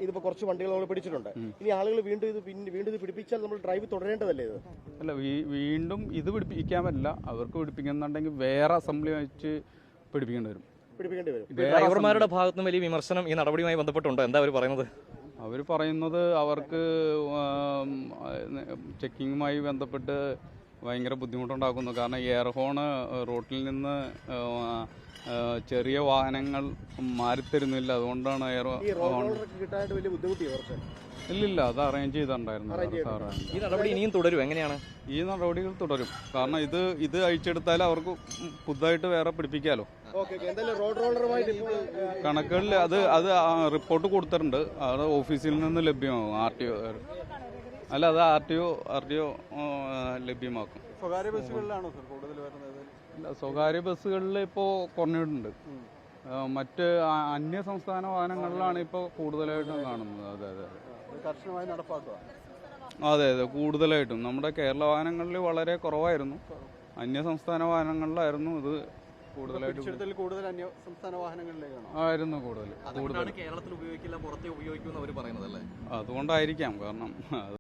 ഇതിപ്പോൾ കുറച്ച് വണ്ടികൾ നമ്മൾ പിടിച്ചിട്ടുണ്ട്. ഇനി ആളുകൾ വീണ്ടും ഇത് പിടിപ്പിച്ചാൽ നമ്മൾ ഡ്രൈവ് തുടരേണ്ടതല്ലേ? ഇത് അല്ല, വീണ്ടും ഇത് പിടിപ്പിക്കാൻ പറ്റില്ല. അവർക്ക് പിടിപ്പിക്കുന്നുണ്ടെങ്കിൽ വേറെ അസംബ്ലി വെച്ച് പിടിപ്പിക്കേണ്ടി വരും. ഡ്രൈവർമാരുടെ ഭാഗത്തുനിന്ന് വലിയ വിമർശനം ഈ നടപടിയുമായി ബന്ധപ്പെട്ടുണ്ടോ? എന്താ അവർ പറയുന്നത്? അവർ പറയുന്നത് അവർക്ക് ചെക്കിങ്ങുമായി ബന്ധപ്പെട്ട് ഭയങ്കര ബുദ്ധിമുട്ടുണ്ടാക്കുന്നു. കാരണം എയർ ഹോണ് റോട്ടിൽ നിന്ന് ചെറിയ വാഹനങ്ങൾ മാറിത്തരുന്നില്ല. അതുകൊണ്ടാണ് ഇല്ലില്ല, അത് അറേഞ്ച് ചെയ്തിട്ടുണ്ടായിരുന്നു സാറ്. ഈ നടപടി ഇനിയും തുടരും? എങ്ങനെയാണ് ഈ നടപടികൾ തുടരും? കാരണം ഇത് അഴിച്ചെടുത്താൽ അവർക്ക് പുതുതായിട്ട് വേറെ പിടിപ്പിക്കാമല്ലോ. കണക്കുകളിൽ അത് റിപ്പോർട്ട് കൊടുത്തിട്ടുണ്ട്. അത് ഓഫീസിൽ നിന്ന് ലഭ്യമാകും. RTO അല്ല, അത് RTO ലഭ്യമാക്കും. സ്വകാര്യ ബസ്സുകളിലാണോ സർ കൂടുതൽ വരുന്നത്? ഇല്ല, സ്വകാര്യ ബസ്സുകളിൽ ഇപ്പോൾ കുറഞ്ഞിട്ടുണ്ട്. മറ്റ് അന്യ സംസ്ഥാന വാഹനങ്ങളിലാണ് ഇപ്പോൾ കൂടുതലായിട്ടും കാണുന്നത്. അതെ, കർശനമായി നടപ്പാക്കുക. അതെ, കൂടുതലായിട്ടും. നമ്മുടെ കേരള വാഹനങ്ങളിൽ വളരെ കുറവായിരുന്നു. അന്യ സംസ്ഥാന വാഹനങ്ങളിലായിരുന്നു ഇത് കൂടുതലായിട്ട്. കൂടുതൽ അന്യ സംസ്ഥാന വാഹനങ്ങളിലേക്കാണോ ആയിരുന്നു കൂടുതൽ. കേരളത്തിൽ ഉപയോഗിക്കില്ല, പുറത്തെ ഉപയോഗിക്കുമെന്ന് അവർ പറയുന്നത് അല്ലേ? അതുകൊണ്ടായിരിക്കാം. കാരണം